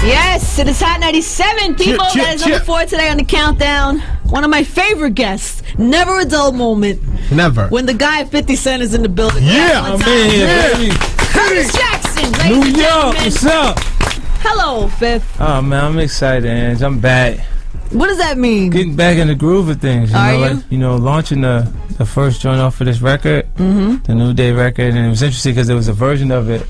Yes, it is Hot 97. People, that is number 4 today on the countdown. One of my favorite guests. Never a dull moment. Never. When the guy 50 Cent is in the building. Yeah, I'm in here. Curtis Jackson, New ladies and York, gentlemen. what's up? Hello, Fifth. Oh man, I'm excited, Ange. I'm back. What does that mean? Getting back in the groove of things. Are know, you? Like, launching the first joint off of this record, the New Day record, and it was interesting because there was a version of it.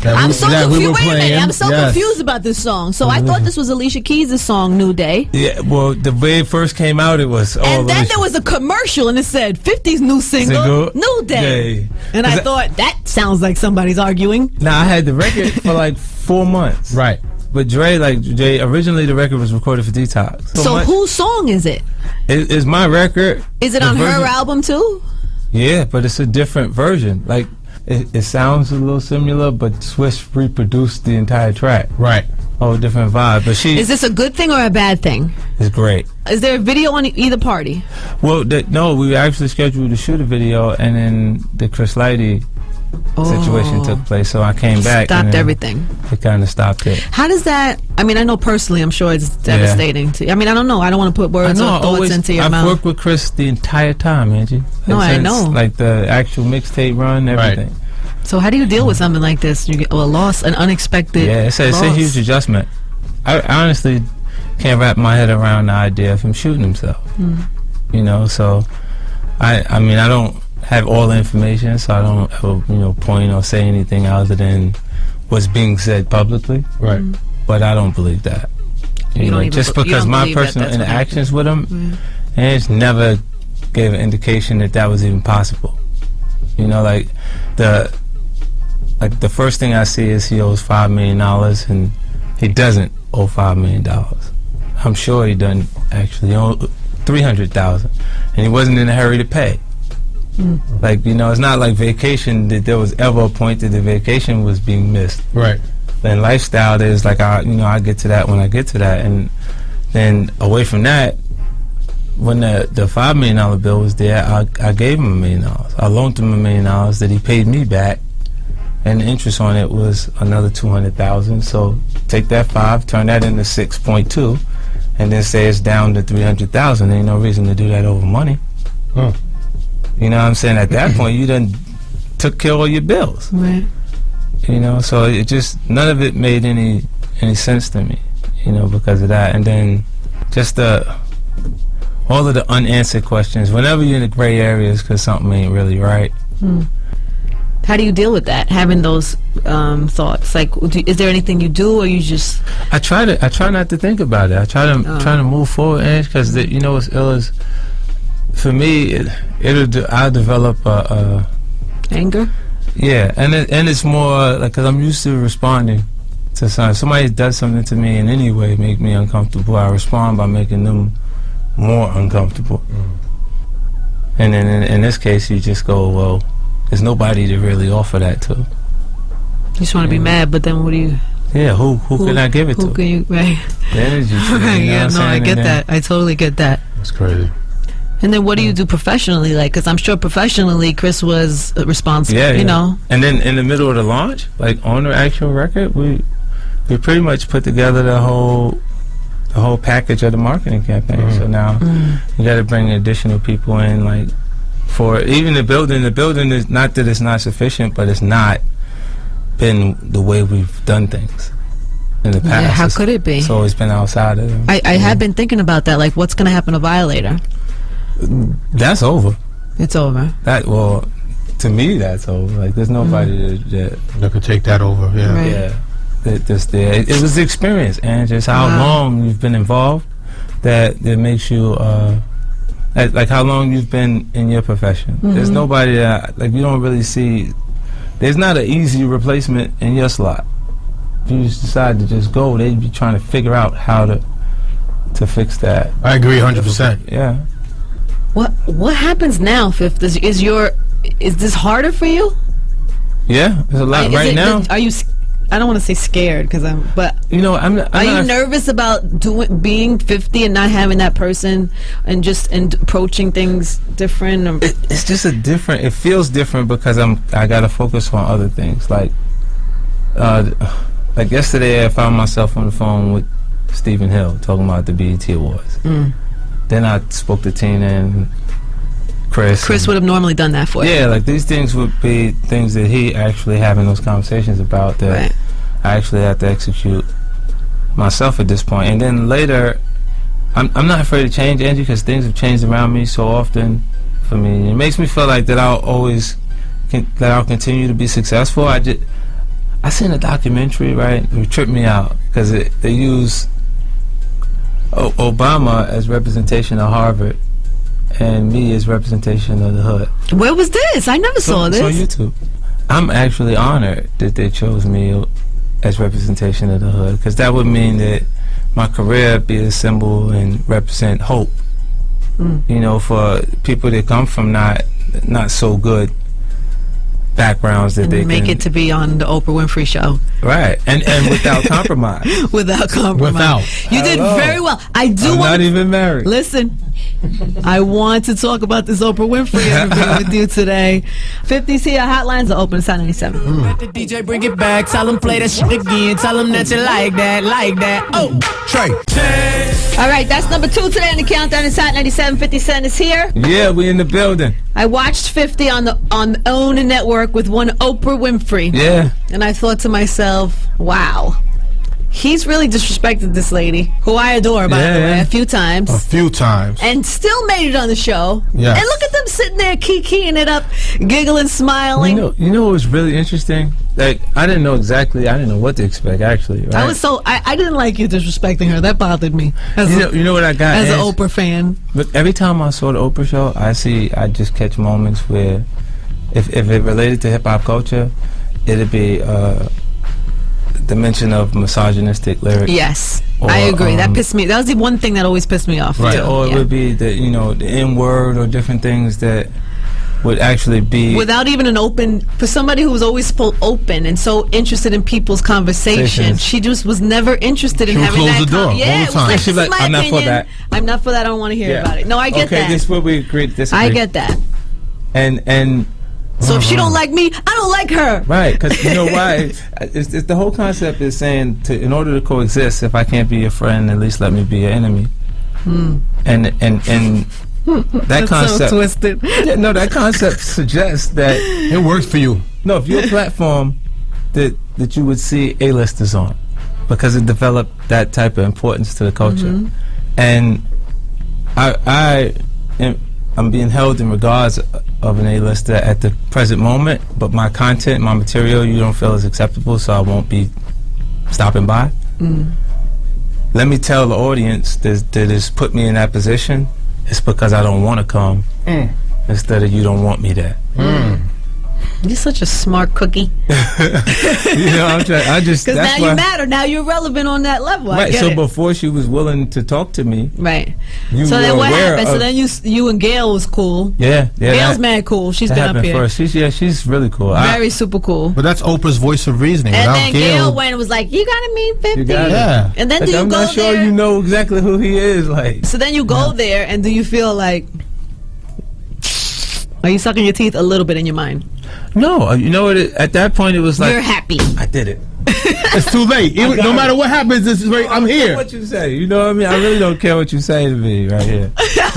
I'm so confused. Wait a minute. I'm so Yes. confused about this song. So I thought this was Alicia Keys' song, New Day. Yeah, well, the way it first came out, it was. And then there was a commercial and it said 50's new single, New Day. And I thought, that sounds like somebody's arguing. Now, I had the record for like 4 months. Right. But Dre, originally the record was recorded for Detox. So whose song is it? It's my record. Is it on her album too? Yeah, but it's a different version. Like, it sounds a little similar, but Swiss reproduced the entire track. Right. Oh, different vibe. But Is this a good thing or a bad thing? It's great. Is there a video on either party? Well, no, we actually scheduled to shoot a video, and then the Chris Lighty situation took place, so I came back. Stopped everything. It kind of stopped it. How does that, I mean, I know personally, I'm sure it's devastating to you. I mean, I don't know. I don't want to put words or thoughts into your mouth. I've worked with Chris the entire time, Angie. No, I know. Like the actual mixtape run, everything. Right. So how do you deal with something like this? You get a loss, an unexpected it's a huge adjustment. I honestly can't wrap my head around the idea of him shooting himself. So I mean, I don't have all the information, so I don't ever, point or say anything other than what's being said publicly. Right. But I don't believe that. Just because my personal interactions with him, and it's never gave an indication that was even possible. The first thing I see is he owes $5 million, and he doesn't owe $5 million. I'm sure he doesn't actually owe $300,000, and he wasn't in a hurry to pay. It's not like vacation that there was ever a point that the vacation was being missed. Right. Then lifestyle is like I get to that when I get to that, and then away from that, when the $5 million bill was there, I gave him $1 million. I loaned him $1 million that he paid me back, and the interest on it was another $200,000. So take that 5, turn that into 6.2, and then say it's down to $300,000. There ain't no reason to do that over money. Huh. You know what I'm saying? At that point, you done took care of all your bills. Right. So it just, none of it made any sense to me, because of that. And then just all of the unanswered questions. Whenever you're in the gray areas because something ain't really right. How do you deal with that? Having those thoughts, like, is there anything you do, or you just? I try not to think about it. I try to move forward, because what's ill is, for me, I'll develop Anger. Yeah, and it's more like, because I'm used to responding to something. If somebody does something to me in any way make me uncomfortable, I respond by making them more uncomfortable. And then in this case, you just go, well, there's nobody to really offer that to. You just want to be mad, but then what do you? Yeah, who can I give it to? Who can you? Right. The energy. I get that. I totally get that. That's crazy. And then what do you do professionally? Like, because I'm sure professionally, Chris was responsible. Yeah. And then in the middle of the launch, like on the actual record, we pretty much put together the whole package of the marketing campaign. So now we got to bring additional people in, like, for even the building. The building is not that it's not sufficient, but it's not been the way we've done things in the past. Yeah, how could it be? It's always been outside of them. I have been thinking about that. Like, what's going to happen to Violator? That's over. It's over. To me, that's over. Like, there's nobody that could take that over. Yeah. Right. Yeah. It was the experience, and just how long you've been involved that makes you like how long you've been in your profession. There's nobody that, like, you don't really see. There's not an easy replacement in your slot. If you just decide to just go, they'd be trying to figure out how to fix that. I agree 100%. Yeah. What happens now, Fifth? Is this harder for you? Yeah, it's a lot right now. Are you? I don't want to say scared, but I'm not. Are you nervous about being 50 and not having that person and approaching things different? It's just It feels different because I got to focus on other things. Like like yesterday, I found myself on the phone with Stephen Hill talking about the BET Awards. Then I spoke to Tina and Chris. Chris would have normally done that for you. Yeah, like these things would be things that he actually having those conversations about that I actually have to execute myself at this point. And then later, I'm not afraid to change, Angie, because things have changed around me so often for me. It makes me feel like that I'll continue to be successful. I seen a documentary, right? It tripped me out because they use Obama as representation of Harvard and me as representation of the hood. Where was this? I never saw this. It's on YouTube. I'm actually honored that they chose me as representation of the hood, because that would mean that my career be a symbol and represent hope. You know, for people that come from not so good backgrounds that they make it to be on the Oprah Winfrey show. Right. And without compromise. Without compromise. You did very well. I'm not even married. Listen, I want to talk about this Oprah Winfrey interview with you today. 50's here. Hotlines are open. It's 97. Let the DJ bring it back. Tell them play that shit again. Tell them that you like that. Oh, Trey. All right, that's number 2 today on the countdown. It's Hot 97. 50 Cent is here. Yeah, we in the building. I watched 50 on OWN network with one Oprah Winfrey. Yeah. And I thought to myself, wow. He's really disrespected this lady, who I adore, by the way, a few times. And still made it on the show. Yeah. And look at them sitting there keying it up, giggling, smiling. You know what was really interesting? Like, I didn't know what to expect, actually. Right? I didn't like you disrespecting her. That bothered me. You know what I got? As an Oprah fan. But every time I saw the Oprah show, I just catch moments where, if it related to hip-hop culture, it'd be the mention of misogynistic lyrics. Yes, I agree. That pissed me. That was the one thing that always pissed me off. Right, or it would be the N-word or different things that would actually be without even an open. For somebody who was always open and so interested in people's conversation, she just was never interested in having that. Close the door. Yeah, it was like, this is my I'm not opinion. for that. I'm not for that. I don't want to hear about it. No, I get that. Okay, this is what we agreed. I get that. And. So if she don't like me, I don't like her. Right, because you know why? It's the whole concept is saying in order to coexist, if I can't be your friend, at least let me be your enemy. And that concept so twisted. Yeah, no, that concept suggests that it works for you. No, if you're a platform that you would see A-listers on, because it developed that type of importance to the culture, and I'm being held in regards of an A-lister at the present moment, but my content, my material, you don't feel is acceptable, so I won't be stopping by. Let me tell the audience that has put me in that position, it's because I don't want to come instead of you don't want me there. You're such a smart cookie. I'm trying. Because now you matter. Now you're relevant on that level. Right. So before she was willing to talk to me, right. So then what happened? So then you and Gail was cool. Yeah. Gail's mad cool. She's been up here. First. She's really cool. Very super cool. But that's Oprah's voice of reasoning. And then Gail went and was like, "You gotta meet 50." Yeah. And then I'm not sure you know exactly who he is. Like. So then you go there, and do you feel like? Are you sucking your teeth a little bit in your mind? No, you know what? At that point, it was like you're happy. I did it. It's too late. No matter what happens, I'm here. What you say? You know what I mean? I really don't care what you say to me right here.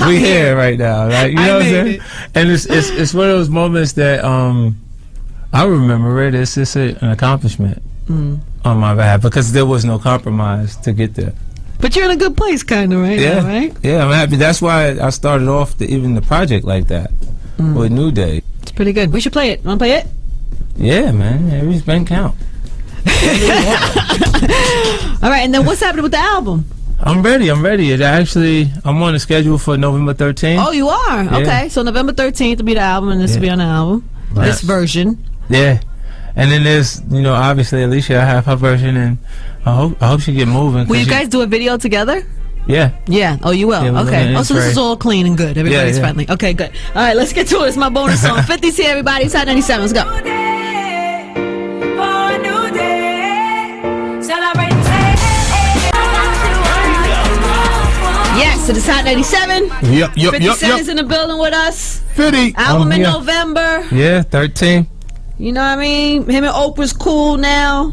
We here right now, right? You know what I'm saying? And it's one of those moments that I remember it. It's just an accomplishment on my behalf because there was no compromise to get there. But you're in a good place, kind of, right? Yeah, now, right? Yeah, I'm happy. That's why I started off even the project like that with New Day. It's pretty good. We should play it. Want to play it? Yeah, man. Every spend count. All right, and then what's happening with the album? I'm ready. I'm on the schedule for November 13th. Oh, you are? Yeah. Okay, so November 13th will be the album, and this will be on the album. Nice. This version. Yeah. And then there's, obviously Alicia, I have her version, and I hope she get moving. Will you guys do a video together? Yeah. Yeah. Oh, you will? Yeah, okay. Oh, so this is all clean and good. Everybody's friendly. Okay, good. All right, let's get to it. It's my bonus song. 50's here, everybody. It's Hot 97. Let's go. Yes, it is Hot 97. Yep. 50 Cent is in the building with us. 50. Album in November. Yeah, 13. You know what I mean? Him and Oprah's cool now.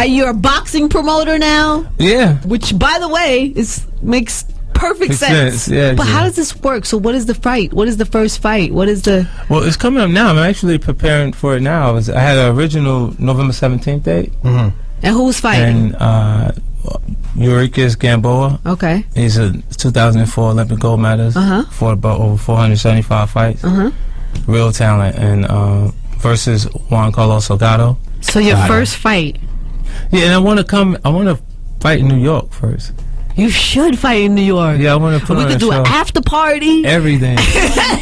You're a boxing promoter now? Yeah. Which, by the way, makes perfect sense. Yeah. But how does this work? So what is the fight? What is the first fight? What is the... Well, it's coming up now. I'm actually preparing for it now. I had an original November 17th date. Mm-hmm. And who's fighting? And Eureka's Gamboa. Okay. He's a 2004 Olympic gold medalist. Fought about over 475 fights. Real talent. And versus Juan Carlos Salgado. So your first fight? Yeah, and I want to fight in New York first. You should fight in New York. Yeah, I want to put on a show. We could do an after party. Everything.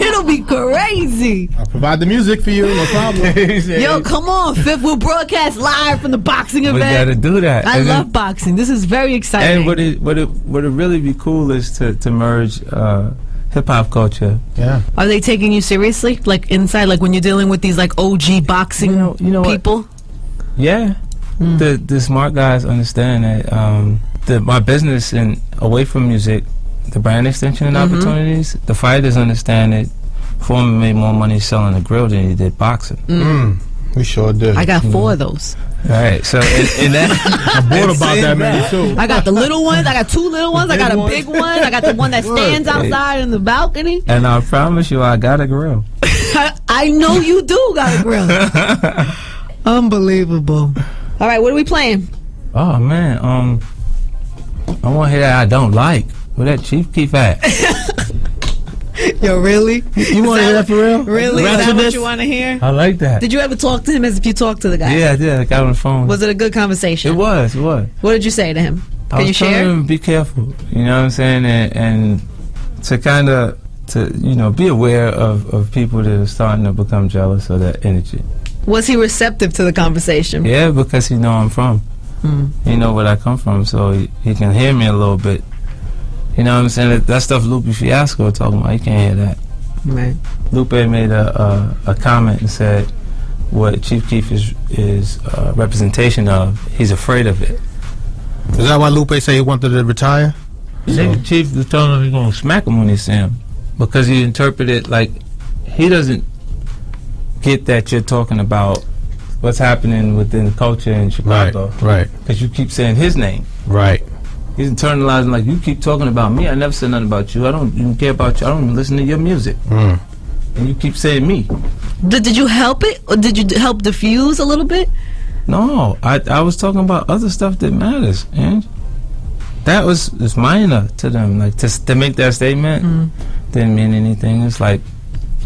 It'll be crazy. I'll provide the music for you, no problem. Yo, come on, Fifth. We'll broadcast live from the boxing event. We got to do that. I love boxing. This is very exciting. And would it really be cool is to merge hip hop culture. Yeah. Are they taking you seriously? Like inside, like when you're dealing with these like OG boxing you know people? What? Yeah. The smart guys understand that my business and away from music, the brand extension and opportunities, the fighters understand that Foreman made more money selling a grill than he did boxing. We sure did. I got 4 of those. All right, so in that, I bought about that many too. I got the little ones. I got 2 little ones. I got a big one. I got the one that stands outside in the balcony. And I promise you, I got a grill. I know you do got a grill. Unbelievable. All right, what are we playing? Oh man, I want to hear that I don't like. Where that Chief Keef at? Yo, really? You want to hear that for real? Really? Is that what you want to hear? I like that. Did you ever talk to him as if you talked to the guy? Yeah, I did. I got on the phone. Was it a good conversation? It was. What did you say to him? Can you share? I was telling him be careful. You know what I'm saying? And to kind of be aware of people that are starting to become jealous of that energy. Was he receptive to the conversation? Yeah, because he know I'm from. He know where I come from, so he can hear me a little bit. You know what I'm saying? That stuff Lupe Fiasco talking about, you can't hear that. Right. Lupe made a comment and said what Chief Keef is representation of, he's afraid of it. Is that why Lupe said he wanted to retire? So Chief was telling him he's going to smack him when he see him. Because he interpreted like he doesn't get that you're talking about what's happening within the culture in Chicago. Right. Because you keep saying his name. Right. He's internalizing like, you keep talking about me. I never said nothing about you. I don't even care about you. I don't even listen to your music. And you keep saying me. Did you help it? Or did you help diffuse a little bit? No. I was talking about other stuff that matters, Angie. That was minor to them. Like, to make that statement didn't mean anything. It's like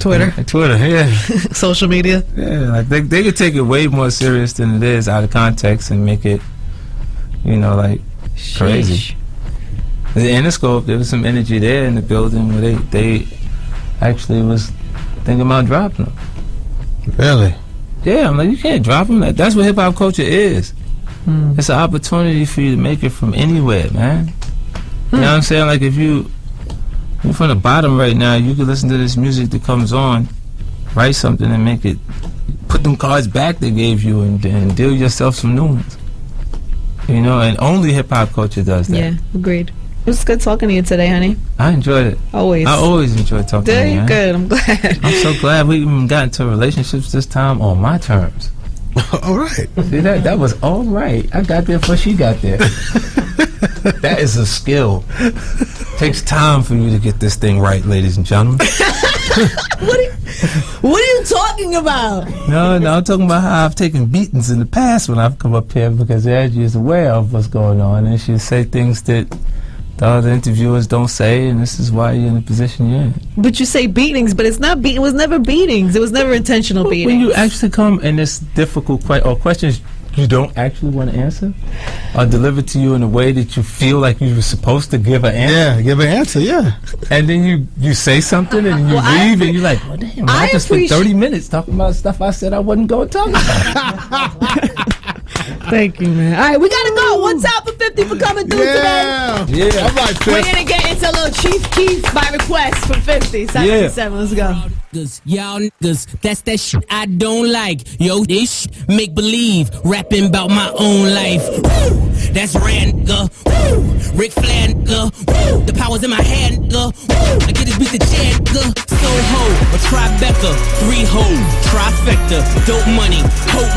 Twitter. Twitter, yeah. Social media. Yeah, like they could take it way more serious than it is out of context and make it, like, crazy. The Interscope, there was some energy there in the building where they actually was thinking about dropping them. Really? Yeah, I'm like, you can't drop them. That's what hip hop culture is. It's an opportunity for you to make it from anywhere, man. You know what I'm saying? Like, if you're from the bottom right now, you can listen to this music that comes on, write something and make it, put them cards back they gave you and deal yourself some new ones. And only hip hop culture does that. Yeah, agreed. It was good talking to you today, honey. I enjoyed it. Always. I always enjoy talking to you. Good, I'm glad. I'm so glad we even got into relationships this time on my terms. All right. See, that was all right. I got there before she got there. That is a skill. Takes time for you to get this thing right, ladies and gentlemen. What are you talking about? No, I'm talking about how I've taken beatings in the past when I've come up here because Angie is aware of what's going on and she'll say things that the other interviewers don't say, and this is why you're in the position you're in. But you say beatings, but it's not. It was never beatings. It was never intentional beatings. When you actually come and it's difficult questions you don't actually want to answer, are delivered to you in a way that you feel like you were supposed to give an answer. Yeah, give an answer. Yeah. And then you say something and you leave and you're like, well, damn, I just spent 30 minutes talking about stuff I said I wasn't going to talk about. Thank you, man. All right, we gotta go. One time for 50 for coming through today. Yeah. All right, We're gonna get into a little Chief Keef by request from 50. 77. Let's go. Y'all niggas, that's that shit I don't like. Yo, this make believe, rapping about my own life. Woo! That's rare, nigga. Woo! Ric Flair, nigga. Woo! The power's in my hand, nigga. Woo! I get this beat the chair, nigga. Soho, a Tribeca, 3 hole, trifecta, dope money, hope.